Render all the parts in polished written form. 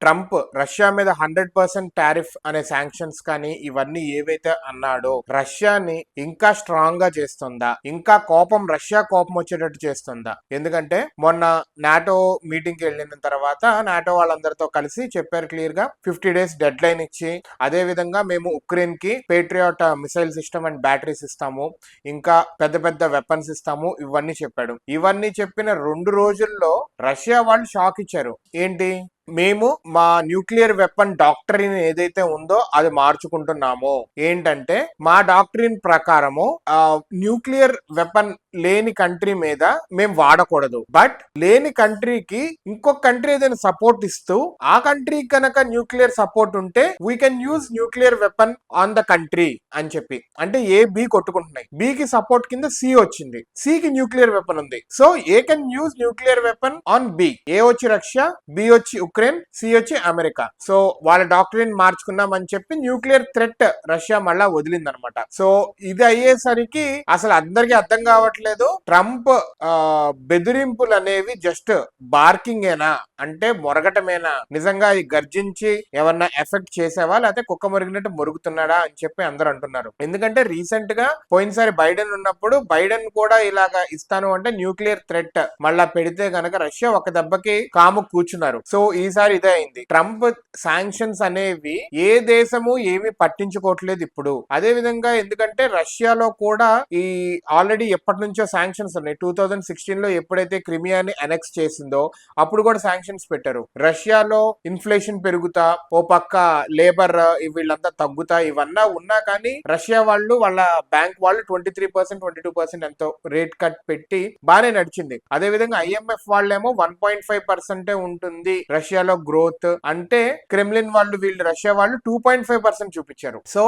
Trump Russia మీద 100% tariff అనే sanctions కానీ ఇవన్నీ ఏవైతే అన్నాడో రష్యాని ఇంకా స్ట్రాంగ్ గా చేస్తుందా, ఇంకా రష్యా కోపం వచ్చేటట్టు చేస్తుందా? ఎందుకంటే మొన్న నాటో మీటింగ్ కి వెళ్ళిన తర్వాత నాటో వాళ్ళందరితో కలిసి చెప్పారు క్లియర్ గా 50 days డెడ్ లైన్ ఇచ్చి, అదే విధంగా మేము ఉక్రెయిన్ కి Patriot missile system and batteries ఇస్తాము, ఇంకా పెద్ద పెద్ద వెపన్స్ ఇస్తాము, ఇవన్నీ చెప్పాడు. ఇవన్నీ చెప్పిన 2 రోజుల్లో రష్యా వాళ్ళు షాక్ ఇచ్చారు. ఏంటి, మేము మా న్యూక్లియర్ వెపన్ డాక్టరీన్ ఏదైతే ఉందో అది మార్చుకుంటున్నాము. ఏంటంటే మా డాక్టరీన్ ప్రకారము న్యూక్లియర్ వెపన్ లేని కంట్రీ మీద మేము వాడకూడదు, బట్ లేని కంట్రీకి ఇంకొక కంట్రీ ఏదైనా సపోర్ట్ ఇస్తూ ఆ కంట్రీ కనుక న్యూక్లియర్ సపోర్ట్ ఉంటే we can use nuclear weapon on the country అని చెప్పి. అంటే ఏ బి కొట్టుకుంటున్నాయి, బి కి సపోర్ట్ కింద సి వచ్చింది, సి కి న్యూక్లియర్ వెపన్ ఉంది, so A can use nuclear weapon on B. A వచ్చి రష్యా, బి వచ్చి ఉక్రెయిన్, సి వచ్చి అమెరికా. సో వాళ్ళ డాక్టరీన్ మార్చుకున్నాం అని చెప్పి న్యూక్లియర్ థ్రెట్ రష్యా మళ్ళా వదిలిందనమాట. సో ఇది అయ్యేసరికి అసలు అందరికీ అర్థం కావట్లేదు, ట్రంప్ బెదిరింపులు అనేవి జస్ట్ బార్కింగ్ ఏనా, అంటే మొరగటమేనా, నిజంగా అది గర్జించి ఏమన్నా ఎఫెక్ట్ చేసావా, లేకపోతే కుక్క మురిగినట్టు మురుగుతున్నాడా అని చెప్పి అందరూ అంటున్నారు. ఎందుకంటే రీసెంట్ గా పోయినసారి బైడెన్ ఉన్నప్పుడు బైడెన్ కూడా ఇలాగా ఇస్తాను అంటే న్యూక్లియర్ థ్రెట్ మళ్ళా పెడితే గనక రష్యా ఒక దెబ్బకి కాము కూర్చున్నారు. సో ఈసారి ఇదే అయింది. ట్రంప్ శాంక్షన్స్ అనేవి ఏ దేశము ఏమి పట్టించుకోవట్లేదు ఇప్పుడు. అదే విధంగా ఎందుకంటే రష్యాలో కూడా ఈ ఆల్రెడీ ఎప్పటి నుంచో శాంక్షన్స్ ఉన్నాయి. 2016 లో ఎప్పుడైతే క్రిమియాని అనెక్స్ చేసిందో అప్పుడు కూడా శాంక్షన్స్ పెట్టారు. రష్యాలో ఇన్ఫ్లేషన్ పెరుగుతా, ఓ పక్క లేబర్ వీళ్ళంతా తగ్గుతా, ఇవన్నా ఉన్నా కానీ రష్యా వాళ్ళు వాళ్ళ బ్యాంక్ వాళ్ళు 23% 22% ఎంతో రేట్ కట్ పెట్టి బానే నడిచింది. అదే విధంగా IMF వాళ్ళేమో 1.5% ఉంటుంది రష్యాలో గ్రోత్ అంటే, క్రెమ్లిన్ వాళ్ళు రష్యా వాళ్ళు 2.5% చూపించారు. So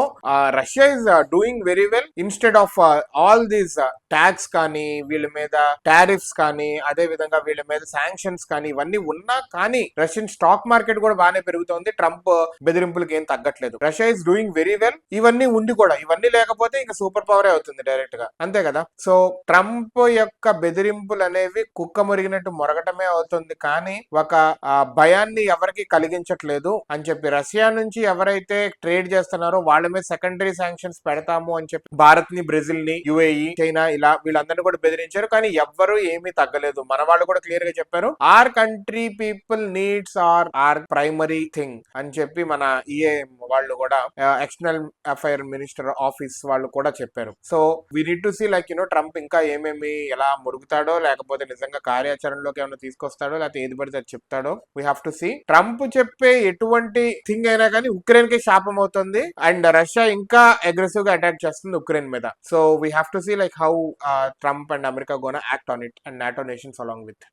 Russia is doing very well instead of all these tax కానీ, వీళ్ళ మీద టారిఫ్స్ కానీ, అదే విధంగా వీళ్ళ మీద శాంక్షన్స్ కానీ ఇవన్నీ ఉన్నా కానీ రష్యన్ స్టాక్ మార్కెట్ కూడా బాగానే పెరుగుతోంది. ట్రంప్ బెదిరింపులకి ఏం తగ్గట్లేదు. Russia is doing very well. ఇవన్నీ ఉండి కూడా, ఇవన్నీ లేకపోతే ఇంకా సూపర్ పవరే అవుతుంది డైరెక్ట్ గా, అంతే కదా. సో ట్రంప్ యొక్క బెదిరింపులు అనేవి కుక్క మురిగినట్టు మొరగటమే అవుతుంది, కానీ ఒక భయాన్ని ఎవరికి కలిగించట్లేదు అని చెప్పి. రష్యా నుంచి ఎవరైతే ట్రేడ్ చేస్తున్నారో వాళ్ళ మీద సెకండరీ శాంక్షన్స్ పెడతాము అని చెప్పి భారత్ ని, బ్రెజిల్ ని, UAE, చైనా ఇలా వీళ్ళందరినీ కూడా బెదిరించారు, కానీ ఎవ్వరూ ఏమీ తగ్గలేదు. మన వాళ్ళు కూడా క్లియర్ గా చెప్పారు, our country people needs are primary thing అని చెప్పి మన EAM వాళ్ళు కూడా, ఎక్స్టర్నల్ అఫైర్ మినిస్టర్ ఆఫీస్ వాళ్ళు కూడా చెప్పారు. So we need to see like Trump ఇంకా ఏమేమి ఎలా మురుగుతాడో, లేకపోతే నిజంగా కార్యాచరణలోకి ఏమైనా తీసుకొస్తాడో, లేకపోతే ఏది పడితే అది చెప్తాడో. We have to see. Trump చెప్పే ఎటువంటి థింగ్ అయినా కానీ ఉక్రెయిన్ కి శాపం అవుతుంది, అండ్ రష్యా ఇంకా అగ్రెసివ్ గా అటాక్ చేస్తుంది ఉక్రెయిన్ మీద. So we have to see like how Trump and America gonna act on it, and NATO nations along with.